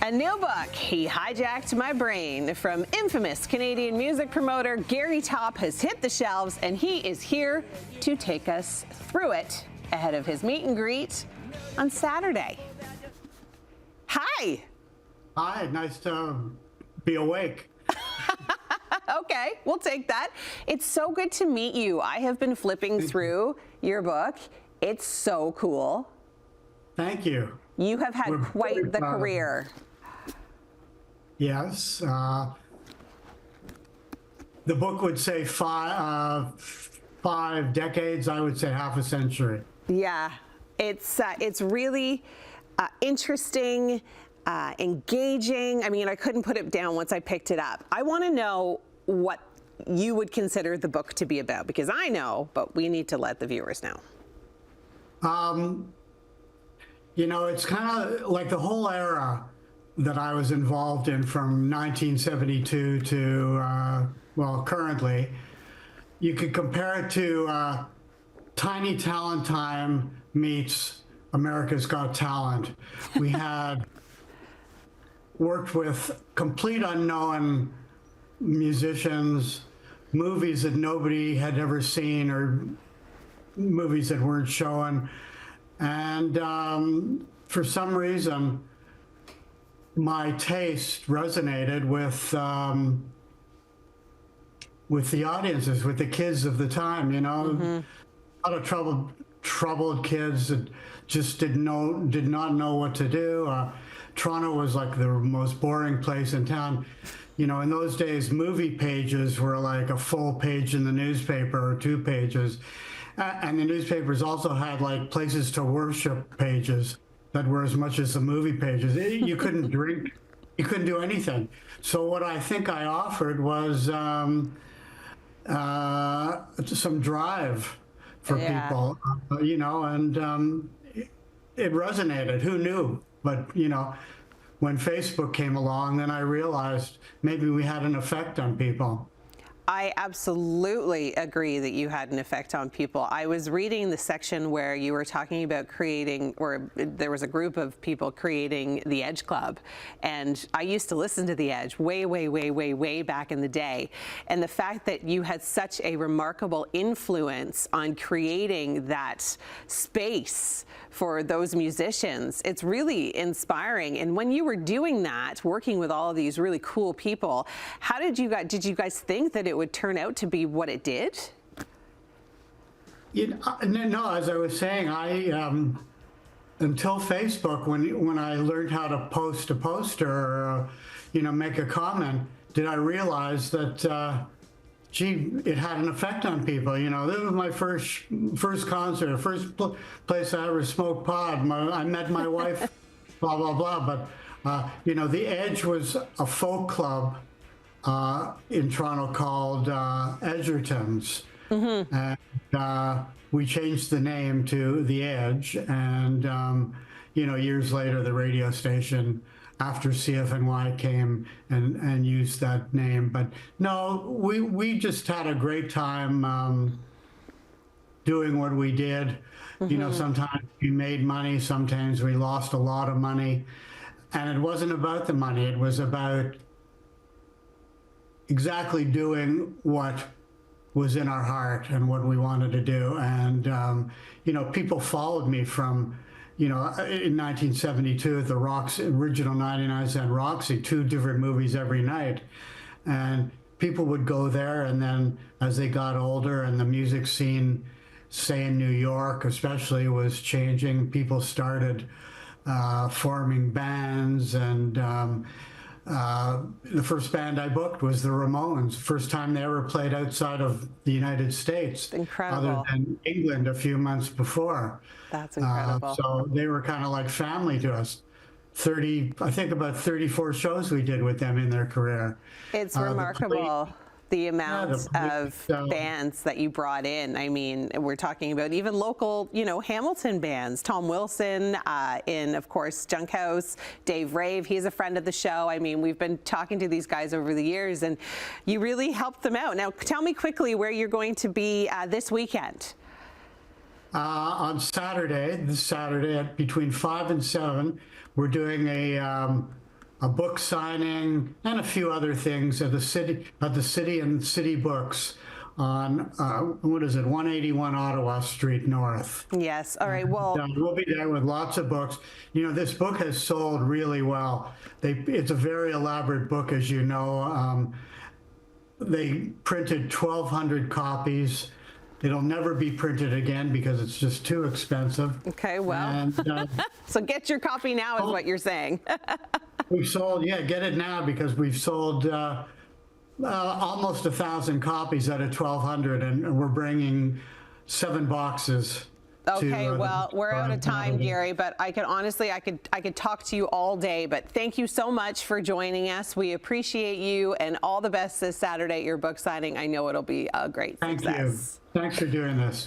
A new book, He Hijacked My Brain, from infamous Canadian music promoter Gary Topp has hit the shelves, and he is here to take us through it ahead of his meet and greet on Saturday. Hi. Hi, nice to be awake. Okay, we'll take that. It's so good to meet you. I have been flipping through your book. It's so cool. Thank you. You have had quite the career. Yes. The book would say five decades. I would say half a century. Yeah, it's really interesting, engaging. I mean, I couldn't put it down once I picked it up. I want to know what you would consider the book to be about, because I know, but we need to let the viewers know. You know, it's kind of like the whole era that I was involved in from 1972 to, well, currently. You could compare it to Tiny Talent Time meets America's Got Talent. We had worked with complete unknown musicians, movies that nobody had ever seen or movies that weren't shown. And for some reason, my taste resonated with the audiences, with the kids of the time, you know. A lot of troubled kids that just did not know what to do. Toronto was like the most boring place in town. You know, in those days, movie pages were like a full page in the newspaper or 2 pages. And the newspapers also had like places to worship pages that were as much as the movie pages. You couldn't drink, you couldn't do anything. So what I think I offered was some drive for people, you know, and it resonated. Who knew? But, you know, when Facebook came along, then I realized maybe we had an effect on people. I absolutely agree that you had an effect on people. I was reading the section where you were talking about creating, or there was a group of people creating the Edge Club. And I used to listen to the Edge way back in the day. And the fact that you had such a remarkable influence on creating that space for those musicians, it's really inspiring. And when you were doing that, working with all of these really cool people, how did you guys think that it would turn out to be what it did? You know, no, as I was saying, I until Facebook, when I learned how to post a poster or you know, make a comment, did I realize that gee, it had an effect on people. You know, this was my first concert, first place I ever smoked pot. I met my wife, blah blah blah. But you know, the Edge was a folk club in Toronto called Edgerton's. And we changed the name to The Edge. And, you know, years later, the radio station, after CFNY came and used that name. But no, we just had a great time doing what we did. You know, sometimes we made money, sometimes we lost a lot of money. And it wasn't about the money, it was about exactly doing what was in our heart and what we wanted to do. And, you know, people followed me from, you know, in 1972 at the original 99-cent Roxy, 2 different movies every night. And people would go there, and then as they got older and the music scene, say in New York especially, was changing, people started forming bands. And the first band I booked was the Ramones. First time they ever played outside of the United States. Incredible. Other than England a few months before. That's incredible. So they were kind of like family to us. I think about 34 shows we did with them in their career. It's remarkable. The amount of bands that you brought in. I mean, we're talking about even local, you know, Hamilton bands. Tom Wilson in, of course, Junkhouse. Dave Rave, he's a friend of the show. I mean, we've been talking to these guys over the years, and you really helped them out. Now, tell me quickly where you're going to be this weekend. On this Saturday, between 5 and 7, we're doing a book signing, and a few other things at the City and City Books on, what is it, 181 Ottawa Street North. Yes. All right. Well, We'll be there with lots of books. You know, this book has sold really well. It's a very elaborate book, as you know. They printed 1,200 copies. It'll never be printed again because it's just too expensive. okay. Well, And so get your copy now is what you're saying. we've sold, yeah, get it now because we've sold almost 1,000 copies out of 1,200, and we're bringing 7 boxes. Okay, well, we're out of time, Gary, but I could talk to you all day, but thank you so much for joining us. We appreciate you, and all the best this Saturday at your book signing. I know it'll be a great success. Thank you. Thanks for doing this.